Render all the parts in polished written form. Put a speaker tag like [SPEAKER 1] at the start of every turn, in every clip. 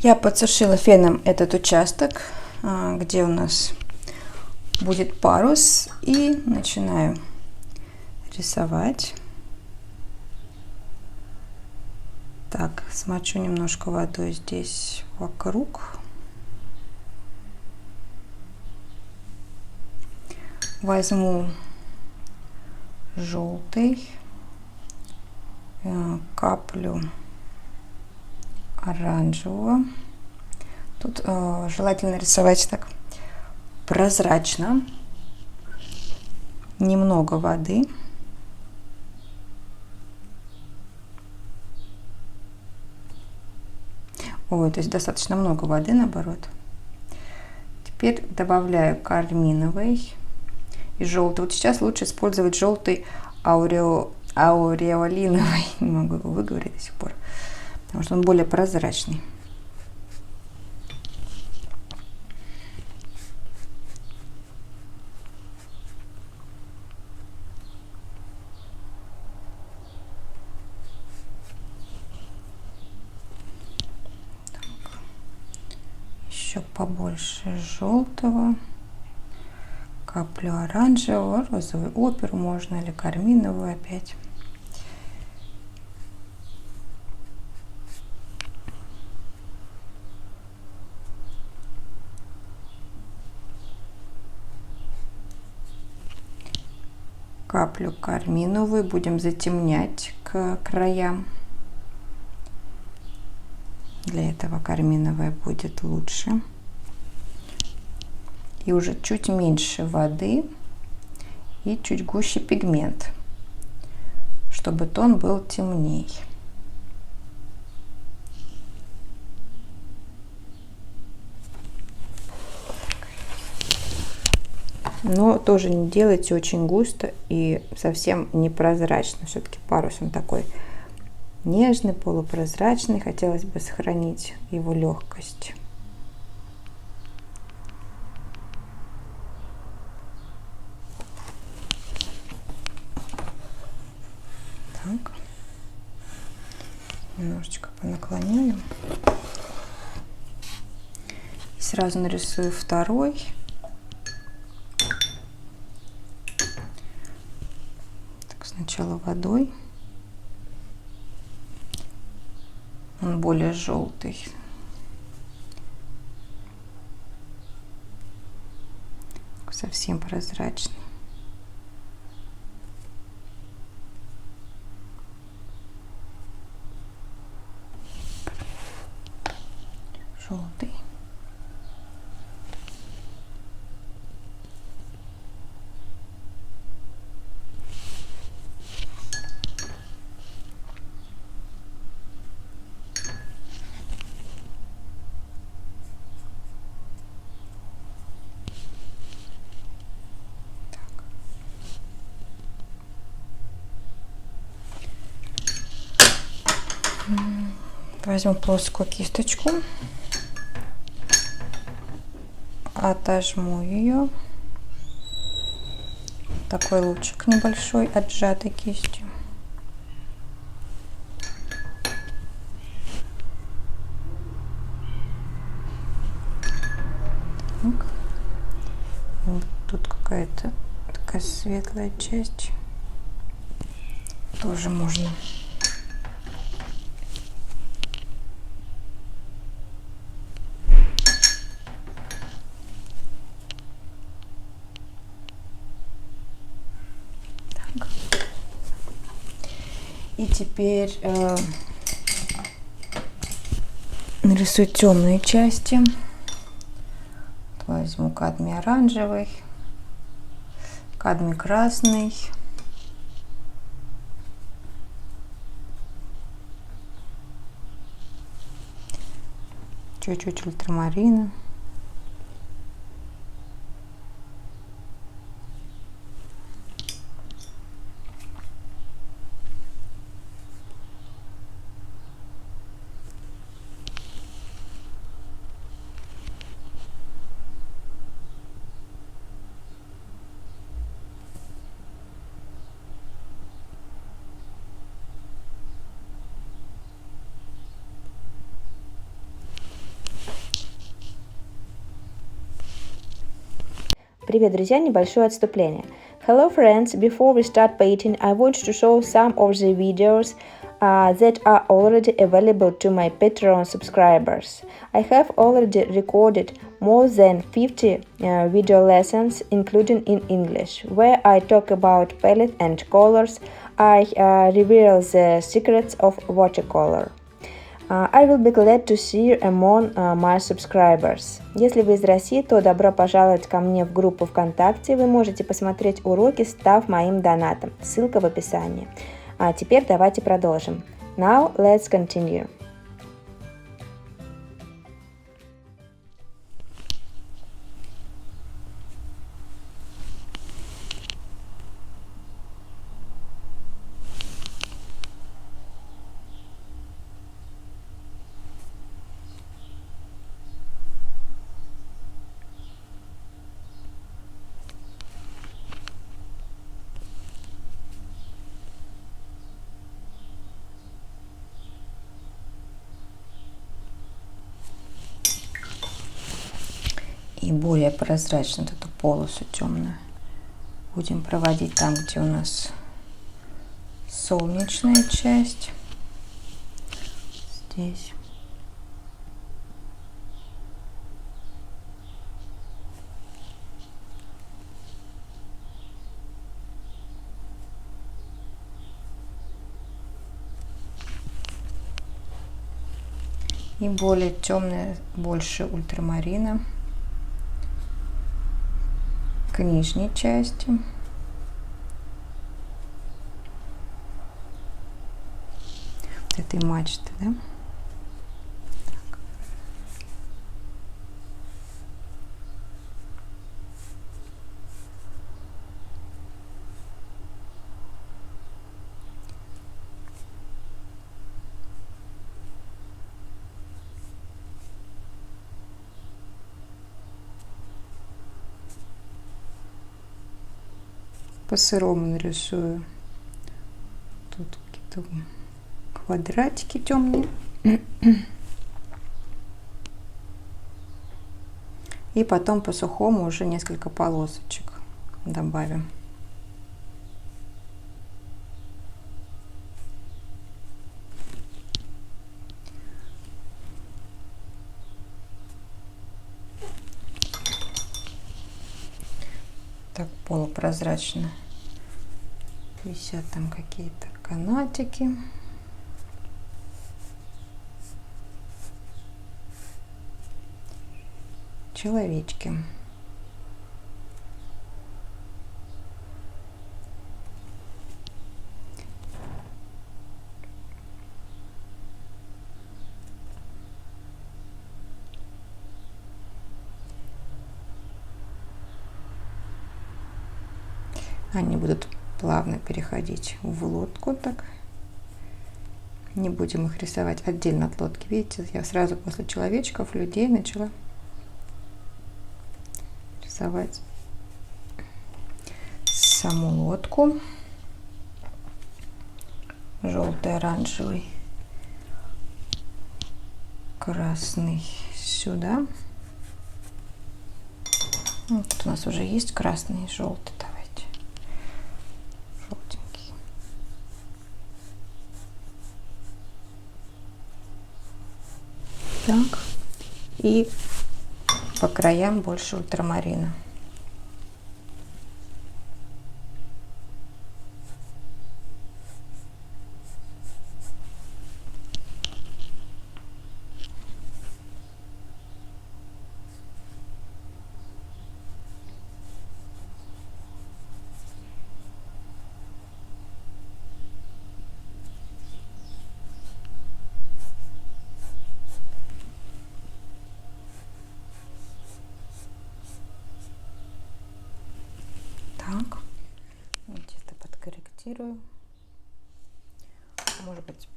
[SPEAKER 1] Я подсушила феном этот участок, где у нас будет парус, и начинаю рисовать. Так, смочу немножко водой здесь вокруг. Возьму желтый, каплю оранжевого. Тут желательно рисовать так прозрачно, немного воды. Ой, то есть достаточно много воды, наоборот. Теперь добавляю карминовый и желтый. Вот сейчас лучше использовать желтый ауреолиновый. Не могу его выговорить до сих пор, потому что он более прозрачный. Еще побольше желтого, каплю оранжевого, розовый оперу можно, или карминовую опять. Каплю карминовую, будем затемнять к краям. Для этого карминовая будет лучше. И уже чуть меньше воды и чуть гуще пигмент, чтобы тон был темней. Но тоже не делайте очень густо и совсем непрозрачно. Все-таки парус он такой нежный, полупрозрачный. Хотелось бы сохранить его легкость. Так. Немножечко понаклоняю. И сразу нарисую второй. Сначала водой, он более желтый, совсем прозрачный. Желтый. Возьму плоскую кисточку, отожму ее, такой лучик небольшой, отжатой кистью. Так. Вот тут какая-то такая светлая часть, тоже можно. И теперь нарисую темные части. Возьму кадмий оранжевый, кадмий красный, чуть-чуть ультрамарина.
[SPEAKER 2] Привет, друзья, небольшое отступление. Hello friends, before we start painting, I want to show some of the videos that are already available to my Patreon subscribers. I have already recorded more than 50 video lessons, including in English, where I talk about palette and colors. I reveal the secrets of watercolor. I will be glad to see you among my subscribers. Если вы из России, то добро пожаловать ко мне в группу ВКонтакте. Вы можете посмотреть уроки, став моим донатом. Ссылка в описании. А теперь давайте продолжим. Now let's continue.
[SPEAKER 1] И более прозрачно эту полосу темную будем проводить там, где у нас солнечная часть. Здесь. И более темная, больше ультрамарина к нижней части. Вот этой мачты, да? Так. По сырому нарисую тут какие-то квадратики темные. И потом по сухому уже несколько полосочек добавим. Так полупрозрачно висят там какие-то канатики. Человечки. Они будут плавно переходить в лодку, так. Не будем их рисовать отдельно от лодки. Видите, я сразу после человечков, людей начала рисовать саму лодку. Желтый, оранжевый, красный сюда. Вот тут у нас уже есть красный и желтый. Давайте. Желтенький. Так. И по краям больше ультрамарина. Так, где-то подкорректирую. Может быть,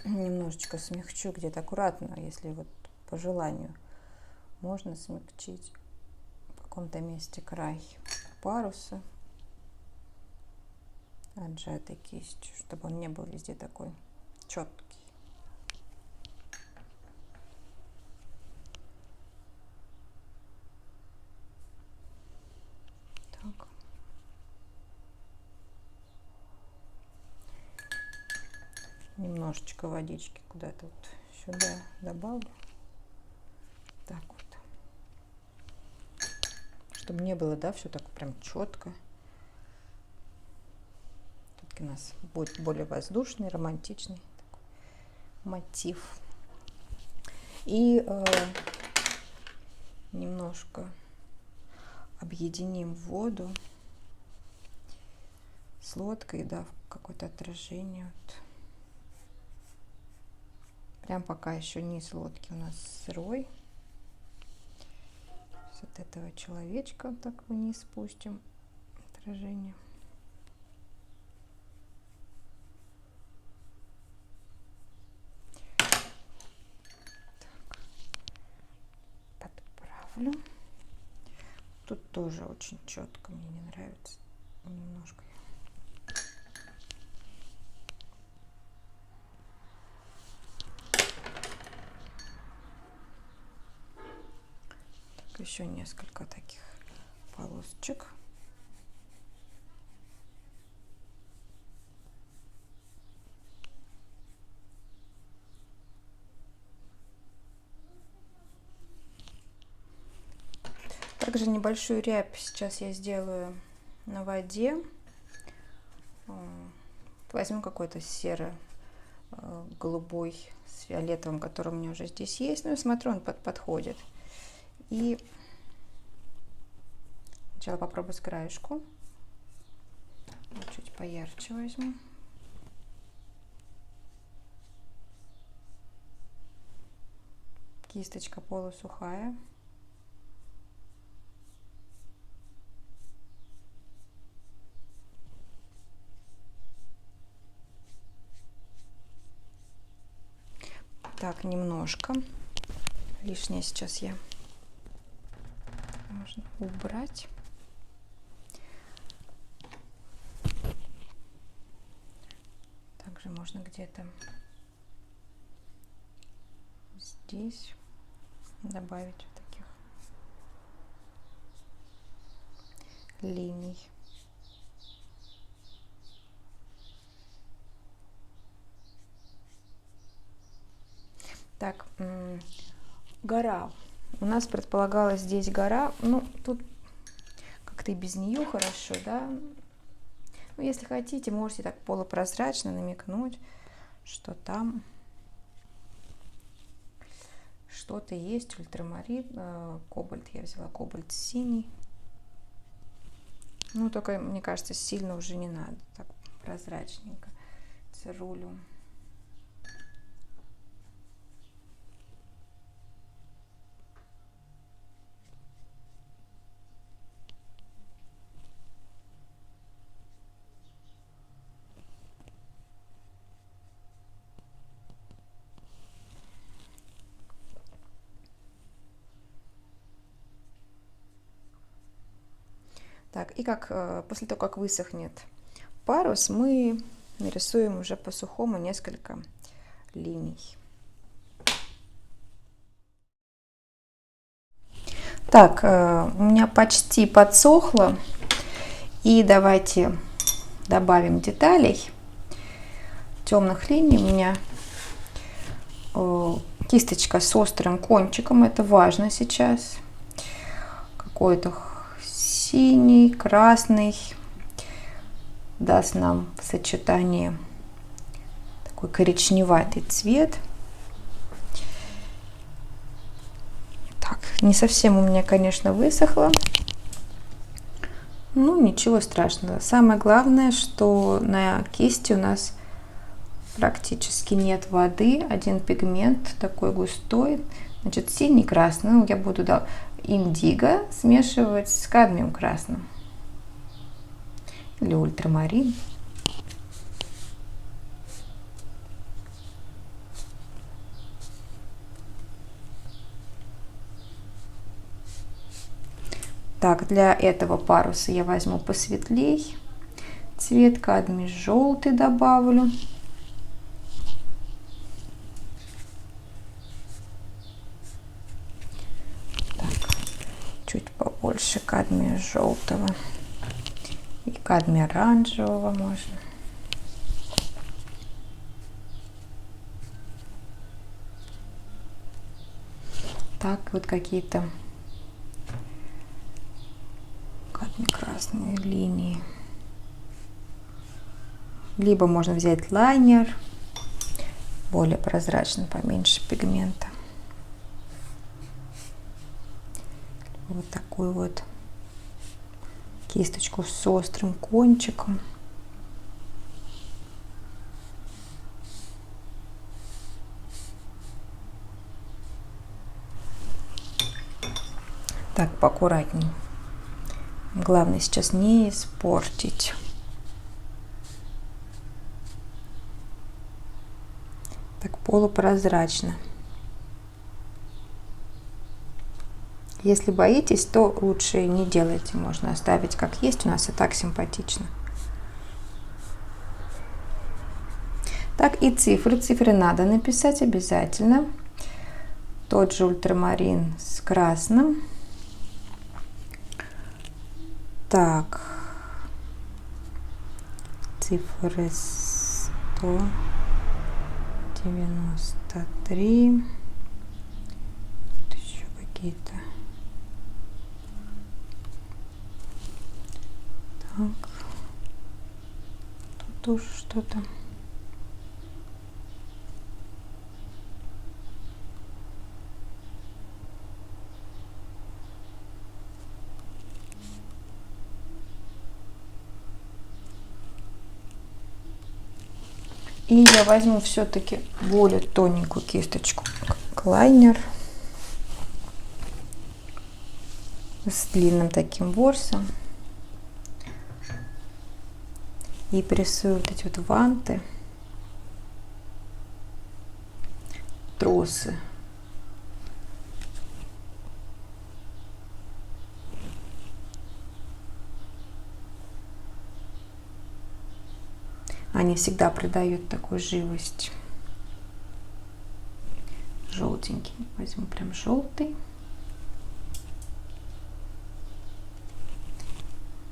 [SPEAKER 1] немножечко смягчу где-то аккуратно, если вот по желанию можно смягчить в каком-то месте край паруса отжатой кистью, чтобы он не был везде такой четкий. немножечко водички куда-то вот сюда добавлю. Так вот. Чтобы не было, да, все так прям четко. Тут у нас будет более воздушный, романтичный такой мотив. И немножко объединим воду с лодкой, да, какое-то отражение. Вот. Прям пока еще низ лодки у нас сырой. Вот этого человечка так вниз спустим, отражение. Так, подправлю. Тут тоже очень четко, мне не нравится. Немножко. Так, еще несколько таких полосочек. Также небольшую рябь сейчас я сделаю на воде. Возьму какой-то серо-голубой с фиолетовым, который у меня уже здесь есть. Ну и смотрю, он подходит. И сначала попробую с краешку. Чуть поярче возьму. Кисточка полусухая. Так, немножко. Лишнее сейчас я можно убрать. Также можно где-то здесь добавить вот таких линий. Так, гора. У нас предполагалась здесь гора. Ну, тут как-то и без нее хорошо, да. Ну, если хотите, можете так полупрозрачно намекнуть, что там что-то есть. Ультрамарин, кобальт. Я взяла кобальт синий. Ну, только, мне кажется, сильно уже не надо. Так прозрачненько. Цирулю. Так, и как после того, как высохнет парус, мы нарисуем уже по сухому несколько линий. Так, у меня почти подсохло. И давайте добавим деталей. Темных линий. У меня кисточка с острым кончиком. Это важно сейчас. Какой-то синий, красный даст нам в сочетании такой коричневатый цвет. Так, не совсем у меня, конечно, высохло. Ну, ничего страшного. Самое главное, что на кисти у нас практически нет воды. Один пигмент такой густой. Значит, синий, красный. Ну, я буду индиго смешивать с кадмием красным. Или ультрамарин. Так, для этого паруса я возьму посветлей. Цвет кадмий желтый добавлю. Так, чуть побольше кадмия желтого. И кадмия оранжевого можно. так вот какие-то красные линии. Либо можно взять лайнер, более прозрачный, поменьше пигмента. Вот такую вот кисточку с острым кончиком. Так, поаккуратней. Главное сейчас не испортить. Так, полупрозрачно. Если боитесь, то лучше не делайте. Можно оставить как есть. У нас и так симпатично. Так, и цифры. Цифры надо написать обязательно. Тот же ультрамарин с красным. Так. Цифры 193. Тут еще какие-то. Так. Тут тоже что-то. И я возьму все-таки более тоненькую кисточку, как лайнер, с длинным таким ворсом. И пририсую вот эти вот ванты, тросы. Они всегда придают такую живость. Желтенький. Возьму прям желтый.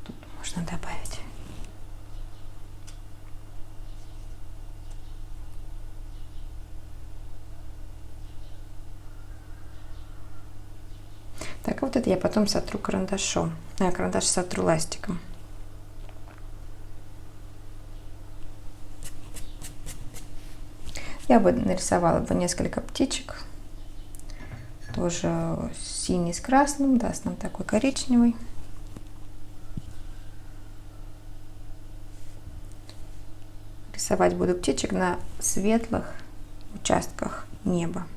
[SPEAKER 1] Тут можно добавить. Так, вот это я потом сотру карандашом. Карандаш сотру ластиком. Я бы нарисовала бы несколько птичек. Тоже синий с красным, даст нам такой коричневый. Рисовать буду птичек на светлых участках неба.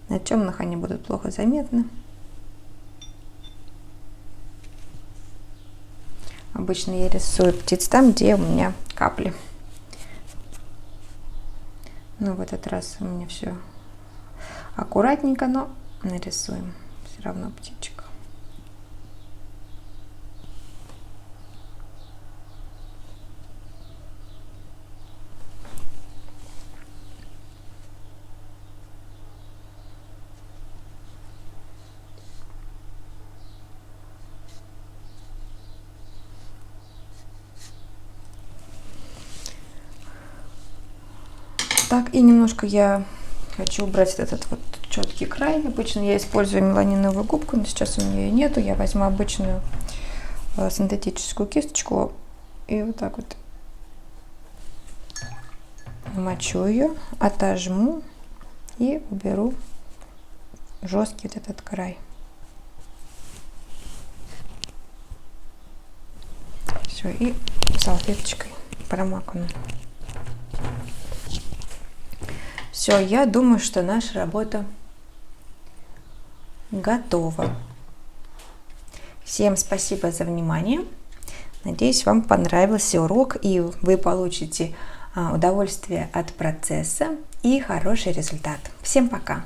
[SPEAKER 1] На темных они будут плохо заметны. Обычно я рисую птиц там, где у меня капли. Но в этот раз у меня все аккуратненько, но нарисуем все равно птичек. Так, и немножко я хочу убрать этот вот четкий край. Обычно я использую меланиновую губку, но сейчас у меня ее нету. Я возьму обычную синтетическую кисточку и вот так вот намочу ее, отожму и уберу жесткий вот этот край. Все, и салфеточкой промакну. Все, я думаю, что наша работа готова. Всем спасибо за внимание. Надеюсь, вам понравился урок, и вы получите удовольствие от процесса и хороший результат. Всем пока!